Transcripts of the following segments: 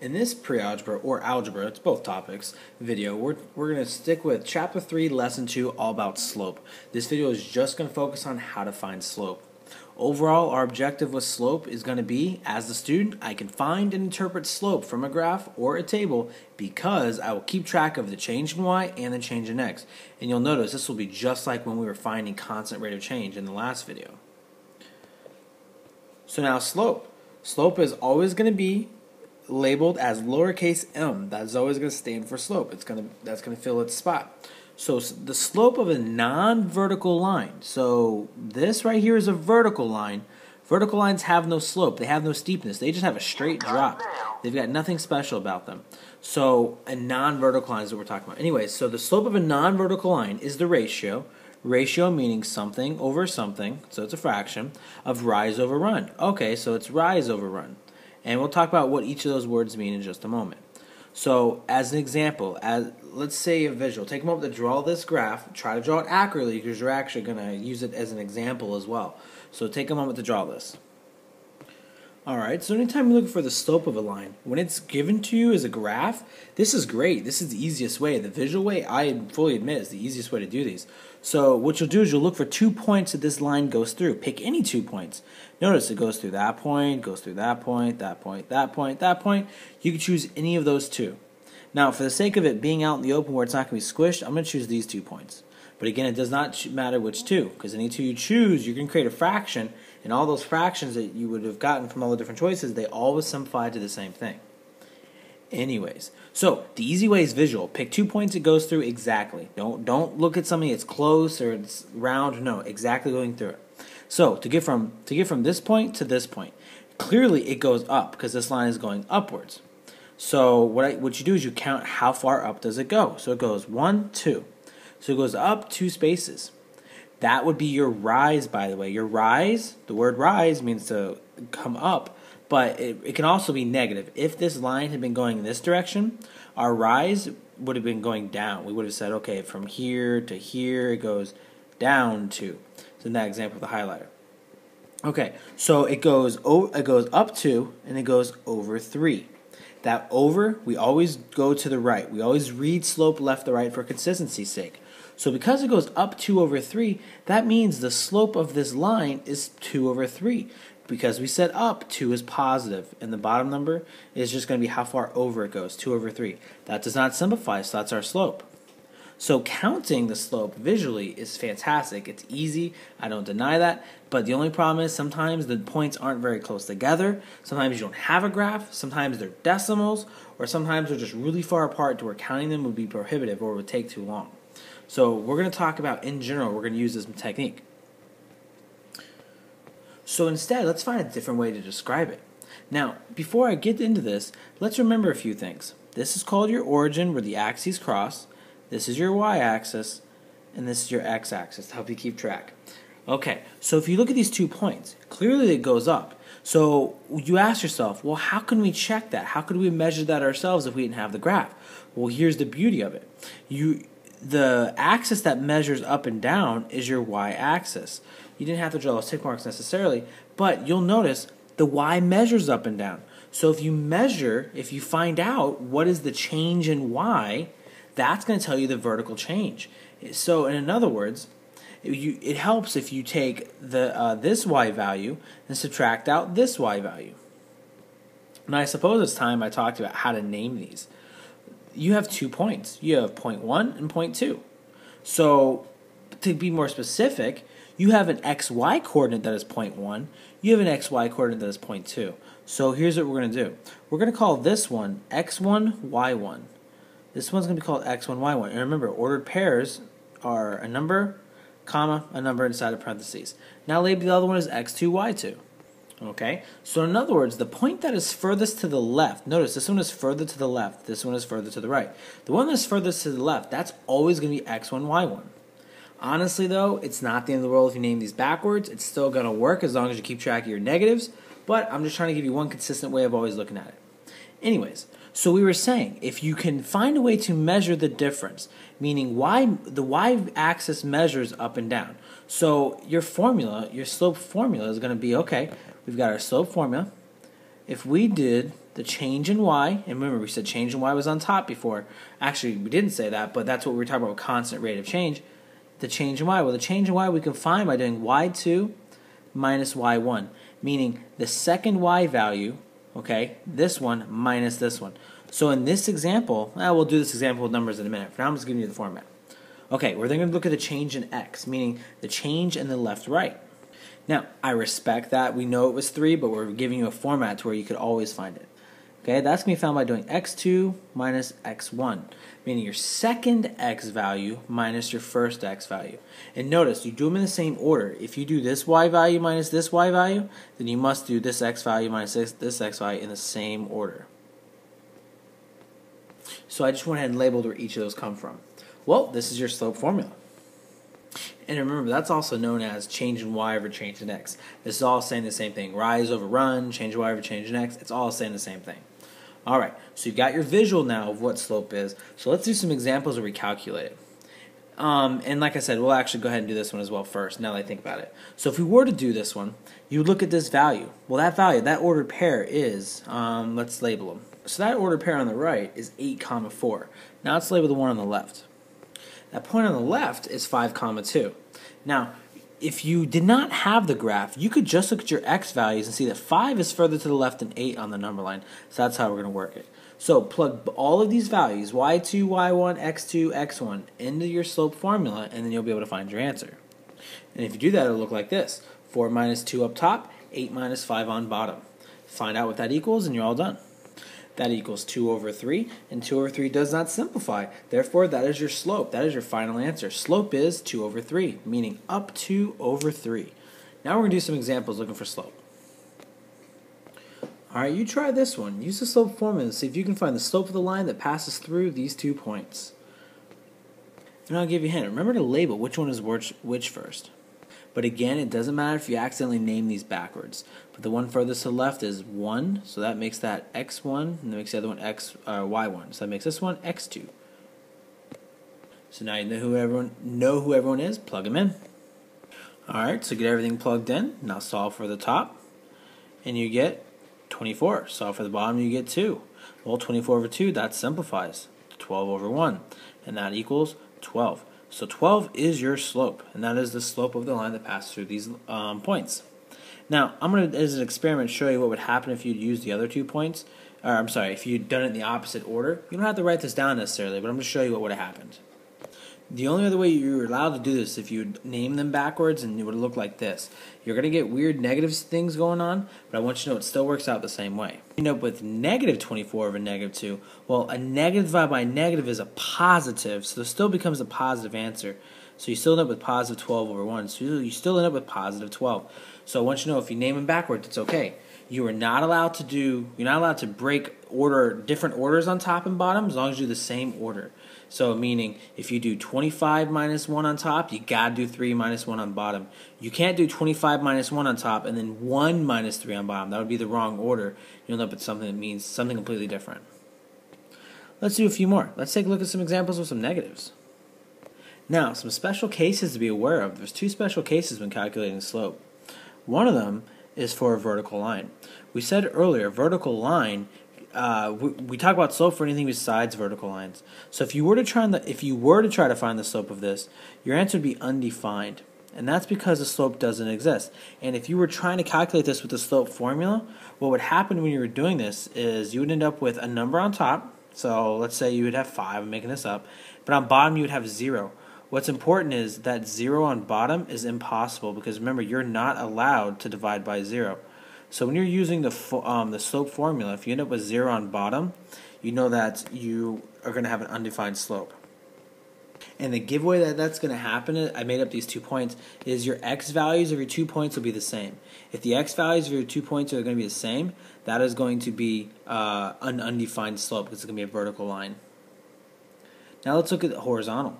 In this pre-algebra or algebra, it's both topics, video, we're going to stick with Chapter 3, Lesson 2, all about slope. This video is just going to focus on how to find slope. Overall, our objective with slope is going to be, as the student, I can find and interpret slope from a graph or a table because I will keep track of the change in y and the change in x. And you'll notice this will be just like when we were finding constant rate of change in the last video. So now slope. Slope is always going to be labeled as lowercase m. That's always going to stand for slope. That's going to fill its spot. So the slope of a non-vertical line. So this right here is a vertical line. Vertical lines have no slope. They have no steepness. They just have a straight drop. They've got nothing special about them. So a non-vertical line is what we're talking about. Anyways, so the slope of a non-vertical line is the ratio. Ratio meaning something over something, so it's a fraction, of rise over run. Okay, so it's rise over run. And we'll talk about what each of those words mean in just a moment. So, as an example, let's say a visual. Take a moment to draw this graph. Try to draw it accurately because you're actually going to use it as an example as well. So take a moment to draw this. Alright, so anytime you're looking for the slope of a line, when it's given to you as a graph, this is great. This is the easiest way. The visual way, I fully admit, is the easiest way to do these. So what you'll do is you'll look for 2 points that this line goes through. Pick any 2 points. Notice it goes through that point, goes through that point, that point, that point, that point. You can choose any of those 2. Now, for the sake of it being out in the open where it's not going to be squished, I'm going to choose these 2 points. But again, it does not matter which 2, because any 2 you choose, you can create a fraction, and all those fractions that you would have gotten from all the different choices, they always simplify to the same thing. Anyways, so the easy way is visual. Pick 2 points it goes through exactly. Don't look at something that's close or it's round. No, exactly going through it. So to get from this point to this point, clearly it goes up because this line is going upwards. So what you do is you count how far up does it go. So it goes 1, 2. So it goes up 2 spaces. That would be your rise, by the way. Your rise, the word rise means to come up, but it can also be negative. If this line had been going in this direction, our rise would have been going down. We would have said, okay, from here to here, it goes down 2. So in that example with the highlighter. Okay, so it goes up 2, and it goes over 3. That over, we always go to the right. We always read slope left to right for consistency's sake. So because it goes up 2 over 3, that means the slope of this line is 2 over 3. Because we said up, 2 is positive, and the bottom number is just going to be how far over it goes, 2 over 3. That does not simplify, so that's our slope. So counting the slope visually is fantastic. It's easy, I don't deny that, but the only problem is sometimes the points aren't very close together, sometimes you don't have a graph, sometimes they're decimals, or sometimes they're just really far apart to where counting them would be prohibitive or would take too long. So we're going to talk about, in general, we're going to use this technique. So instead, let's find a different way to describe it. Now, before I get into this, let's remember a few things. This is called your origin where the axes cross. This is your y-axis, and this is your x-axis to help you keep track. Okay, so if you look at these 2 points, clearly it goes up. So you ask yourself, well, how can we check that? How could we measure that ourselves if we didn't have the graph? Well, here's the beauty of it. The axis that measures up and down is your y-axis. You didn't have to draw those tick marks necessarily, but you'll notice the y measures up and down. So if you find out what is the change in y, that's going to tell you the vertical change. So in other words, it helps if you take this y value and subtract out this y value. Now I suppose it's time I talked about how to name these. You have 2 points. You have point 1 and point 2. So to be more specific, you have an xy coordinate that is point 1. You have an xy coordinate that is point 2. So here's what we're going to do. We're going to call this one x1, y1. This one's going to be called x1, y1. And remember, ordered pairs are a number, comma, a number inside of parentheses. Now label the other one as x2, y2. Okay, so in other words, the point that is furthest to the left, notice this one is further to the left, this one is further to the right. The one that's furthest to the left, that's always going to be x1, y1. Honestly though, it's not the end of the world if you name these backwards. It's still going to work as long as you keep track of your negatives, but I'm just trying to give you one consistent way of always looking at it. Anyways, so we were saying, if you can find a way to measure the difference, meaning the y-axis measures up and down. So your formula, your slope formula is going to be, okay, we've got our slope formula. If we did the change in y, and remember we said change in y was on top before. Actually, we didn't say that, but that's what we were talking about, constant rate of change. The change in y, well, the change in y we can find by doing y2 minus y1, meaning the second y value, okay, this one minus this one. So in this example, we'll do this example with numbers in a minute. For now, I'm just giving you the format. Okay, we're then going to look at the change in x, meaning the change in the left-right. Now, I respect that. We know it was 3, but we're giving you a format to where you could always find it. Okay, that's going to be found by doing x2 minus x1, meaning your second x value minus your first x value. And notice, you do them in the same order. If you do this y value minus this y value, then you must do this x value minus this x value in the same order. So I just went ahead and labeled where each of those come from. Well, this is your slope formula. And remember, that's also known as change in y over change in x. This is all saying the same thing. Rise over run, change in y over change in x. It's all saying the same thing. All right, so you've got your visual now of what slope is. So let's do some examples where we calculate it. And like I said, we'll actually go ahead and do this one as well first, now that I think about it. So if we were to do this one, you would look at this value. Well, that value, that ordered pair is, let's label them. So that ordered pair on the right is 8, 4. Now let's label the one on the left. That point on the left is 5, 2. Now, if you did not have the graph, you could just look at your x values and see that 5 is further to the left than 8 on the number line. So that's how we're going to work it. So plug all of these values, y2, y1, x2, x1, into your slope formula, and then you'll be able to find your answer. And if you do that, it'll look like this. 4 minus 2 up top, 8 minus 5 on bottom. Find out what that equals, and you're all done. That equals 2 over 3, and 2 over 3 does not simplify. Therefore, that is your slope. That is your final answer. Slope is 2 over 3, meaning up 2 over 3. Now we're going to do some examples looking for slope. All right, you try this one. Use the slope formula and see if you can find the slope of the line that passes through these 2 points. And I'll give you a hint. Remember to label which one is which first. But again, it doesn't matter if you accidentally name these backwards. But the one furthest to the left is 1, so that makes that x1, and that makes the other one y1. So that makes this one x2. So now you know who everyone is. Plug them in. All right, so get everything plugged in. Now solve for the top, and you get 24. Solve for the bottom, you get 2. Well, 24 over 2, that simplifies. 12 over 1, and that equals 12. So 12 is your slope, and that is the slope of the line that passes through these points. Now, I'm going to, as an experiment, show you what would happen if you'd used the other 2 points. Or, I'm sorry, if you'd done it in the opposite order. You don't have to write this down necessarily, but I'm going to show you what would have happened. The only other way you're allowed to do this if you name them backwards, and it would look like this. You're going to get weird negative things going on, but I want you to know it still works out the same way. You end up with negative 24 over negative 2. Well, a negative divided by a negative is a positive, so it still becomes a positive answer. So you still end up with positive 12 over 1. So you still end up with positive 12. So I want you to know if you name them backwards, it's okay. You are not allowed to you're not allowed to break different orders on top and bottom as long as you do the same order. So meaning if you do 25 minus 1 on top, you gotta do 3 minus 1 on bottom. You can't do 25 minus 1 on top and then 1 minus 3 on bottom. That would be the wrong order. You'll end up with something that means something completely different. Let's do a few more. Let's take a look at some examples with some negatives. Now, some special cases to be aware of. There's 2 special cases when calculating slope. One of them is for a vertical line. We said earlier, vertical line, we talk about slope for anything besides vertical lines. So if you were to try to find the slope of this, your answer would be undefined. And that's because the slope doesn't exist. And if you were trying to calculate this with the slope formula, what would happen when you were doing this is you would end up with a number on top. So let's say you would have 5, I'm making this up, but on bottom you would have 0. What's important is that 0 on bottom is impossible because remember, you're not allowed to divide by 0. So when you're using the slope formula, if you end up with 0 on bottom, you know that you are going to have an undefined slope. And the giveaway that's going to happen, I made up these 2 points, is your x values of your 2 points will be the same. If the x values of your 2 points are going to be the same, that is going to be an undefined slope because it's going to be a vertical line. Now let's look at the horizontal.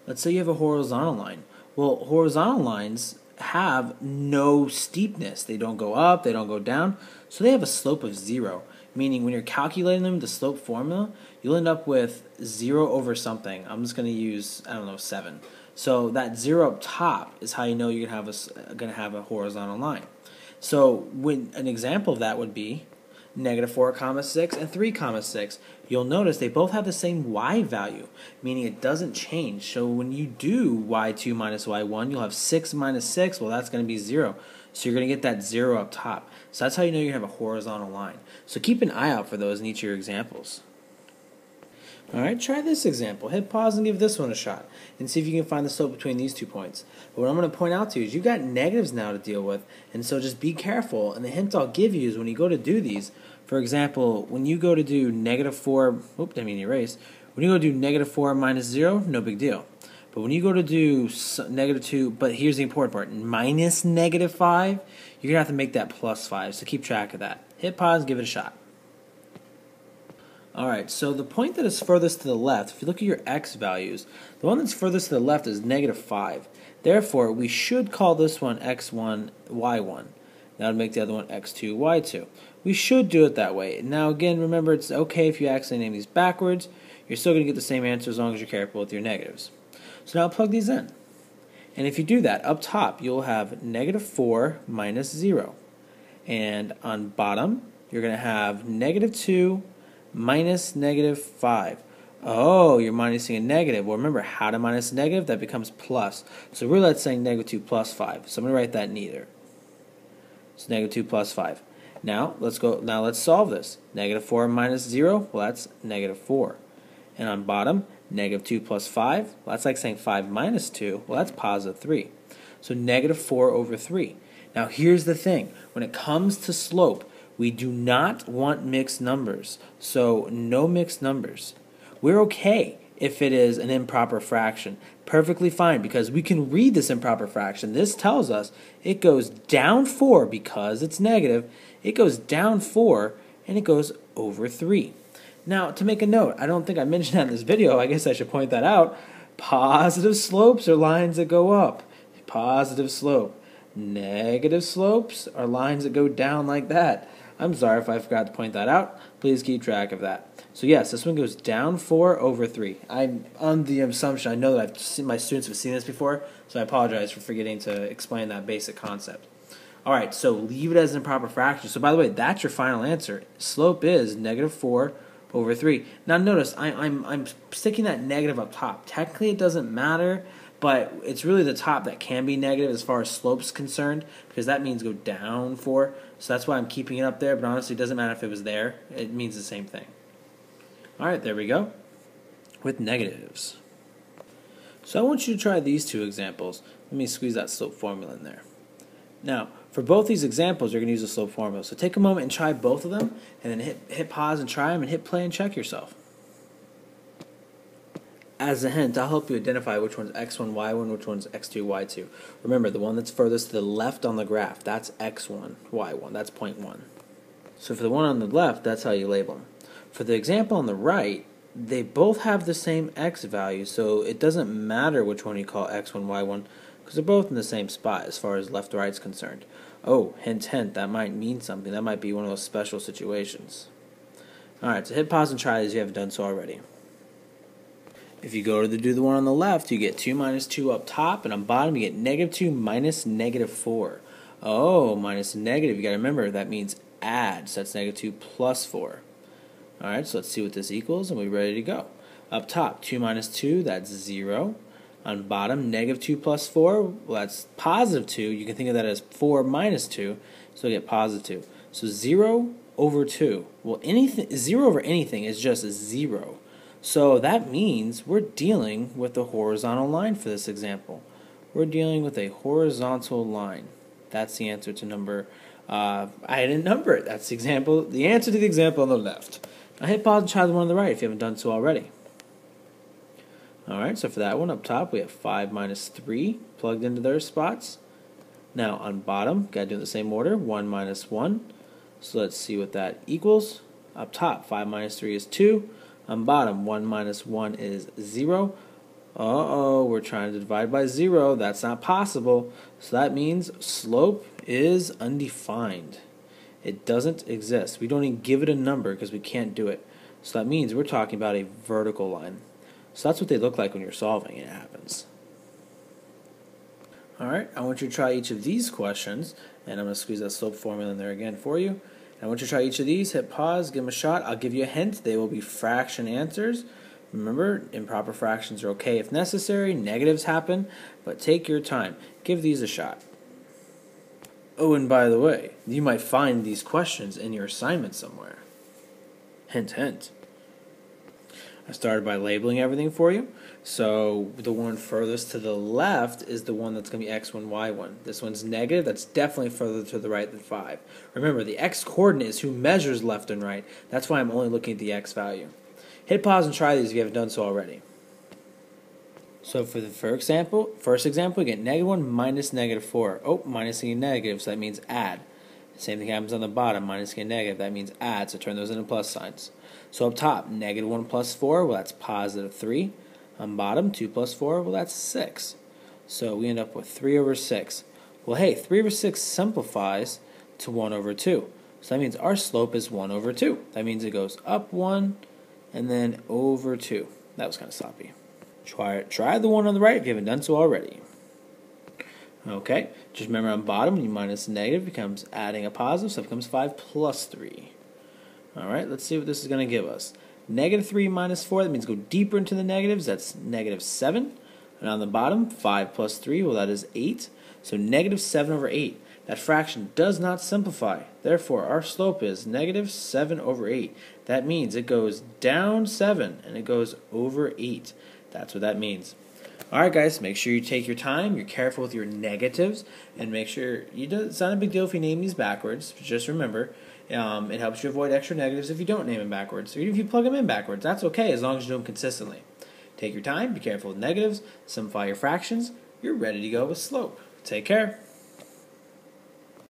Let's say you have a horizontal line. Well, horizontal lines have no steepness. They don't go up, they don't go down, so they have a slope of 0. Meaning when you're calculating them, the slope formula, you'll end up with 0 over something. I'm just going to use, 7. So that 0 up top is how you know you're going to have a horizontal line. So when an example of that would be negative 4 comma 6 and 3 comma 6. You'll notice they both have the same y value, meaning it doesn't change. So when you do y2 minus y1, you'll have 6 minus 6. Well, that's going to be 0. So you're going to get that 0 up top. So that's how you know you're going to have a horizontal line. So keep an eye out for those in each of your examples. Alright, try this example. Hit pause and give this one a shot and see if you can find the slope between these 2 points. But what I'm going to point out to you is you've got negatives now to deal with, and so just be careful. And the hint I'll give you is when you go to do these, for example, when you go to do negative 4, when you go to do negative 4 minus 0, no big deal. But when you go to do negative 2, but here's the important part, minus negative 5, you're going to have to make that plus 5, so keep track of that. Hit pause and give it a shot. Alright, so the point that is furthest to the left, if you look at your x values, the one that's furthest to the left is negative 5. Therefore, we should call this one x1, y1. That would make the other one x2, y2. We should do it that way. Now again, remember, it's okay if you actually name these backwards. You're still going to get the same answer as long as you're careful with your negatives. So now plug these in. And if you do that, up top, you'll have negative 4 minus 0. And on bottom, you're going to have negative 2 minus negative 5. Oh, you're minusing a negative. Well, remember, how to minus a negative? That becomes plus. So really that's saying negative 2 plus 5. So I'm going to write that in either. So negative 2 plus 5. Now let's solve this. Negative 4 minus 0, well, that's negative 4. And on bottom, negative 2 plus 5, well, that's like saying 5 minus 2, well, that's positive 3. So negative 4 over 3. Now here's the thing. When it comes to slope, we do not want mixed numbers. So no mixed numbers. We're okay if it is an improper fraction. Perfectly fine, because we can read this improper fraction. This tells us it goes down 4 because it's negative. It goes down 4 and it goes over 3. Now, to make a note, I don't think I mentioned that in this video. I guess I should point that out. Positive slopes are lines that go up. Positive slope. Negative slopes are lines that go down like that. I'm sorry if I forgot to point that out. Please keep track of that. So yes, this one goes down 4 over 3. I'm on the assumption, I know that my students have seen this before, so I apologize for forgetting to explain that basic concept. Alright, so leave it as an improper fraction. So by the way, that's your final answer. Slope is negative 4 over 3. Now notice, I'm sticking that negative up top. Technically it doesn't matter, but it's really the top that can be negative as far as slope's concerned, because that means go down 4. So that's why I'm keeping it up there, but honestly it doesn't matter if it was there. It means the same thing. Alright, there we go. With negatives. So I want you to try these 2 examples. Let me squeeze that slope formula in there. Now, for both these examples, you're going to use the slope formula. So take a moment and try both of them, and then hit pause and try them, and hit play and check yourself. As a hint, I'll help you identify which one's x1, y1, which one's x2, y2. Remember, the one that's furthest to the left on the graph, that's x1, y1. That's point 1. So for the one on the left, that's how you label them. For the example on the right, they both have the same x value, so it doesn't matter which one you call x1, y1, because they're both in the same spot as far as left to right is concerned. Oh, hint, hint, that might mean something. That might be one of those special situations. Alright, so hit pause and try as you haven't done so already. If you go to do the one on the left, you get 2 minus 2 up top, and on bottom you get negative 2 minus negative 4. Oh, minus negative, you got to remember that means add, so that's negative 2 plus 4. Alright, so let's see what this equals, and we're ready to go. Up top, 2 minus 2, that's 0. On bottom, negative 2 plus 4, well, that's positive 2. You can think of that as 4 minus 2, so we get positive 2. So 0 over 2. Well, 0 over anything is just 0. So that means we're dealing with a horizontal line for this example. We're dealing with a horizontal line. That's the answer to number, I didn't number it. That's the example, the answer to the example on the left. Now hit pause and try the one on the right if you haven't done so already. Alright, so for that one up top we have 5 minus 3 plugged into their spots. Now on bottom, gotta do it in the same order, 1 minus 1. So let's see what that equals. Up top, 5 minus 3 is 2. On bottom, 1 minus 1 is 0. Uh-oh, we're trying to divide by 0. That's not possible. So that means slope is undefined. It doesn't exist. We don't even give it a number because we can't do it. So that means we're talking about a vertical line. So that's what they look like when you're solving it happens. Alright, I want you to try each of these questions, and I'm going to squeeze that slope formula in there again for you. And And once you try each of these, hit pause, give them a shot. I'll give you a hint. They will be fraction answers. Remember, improper fractions are okay if necessary. Negatives happen, but take your time. Give these a shot. Oh, and by the way, you might find these questions in your assignment somewhere. Hint, hint. I started by labeling everything for you. So the one furthest to the left is the one that's going to be x1, y1. This one's negative. That's definitely further to the right than 5. Remember, the x-coordinate is who measures left and right. That's why I'm only looking at the x value. Hit pause and try these if you haven't done so already. So for the first example, you get -1 minus -4. Oh, minusing a negative, so that means add. Same thing happens on the bottom, minusing a negative, that means add, so turn those into plus signs. So up top, -1 plus 4, well that's positive 3. On bottom, 2 plus 4, well that's 6. So we end up with 3 over 6. Well hey, 3 over 6 simplifies to 1 over 2. So that means our slope is 1 over 2. That means it goes up 1 and then over 2. That was kind of sloppy. Try the one on the right if you haven't done so already. Okay, just remember on bottom, you minus a negative becomes adding a positive, so it becomes 5 plus 3. Alright, let's see what this is going to give us. -3 minus 4, that means go deeper into the negatives, that's -7. And on the bottom, 5 plus 3, well that is 8. So -7 over 8. That fraction does not simplify. Therefore, our slope is -7 over 8. That means it goes down 7 and it goes over 8. That's what that means. Alright guys, make sure you take your time, you're careful with your negatives, and make sure, it's not a big deal if you name these backwards. Just remember, it helps you avoid extra negatives if you don't name them backwards. Or even if you plug them in backwards, that's okay as long as you do them consistently. Take your time, be careful with negatives, simplify your fractions, you're ready to go with slope. Take care.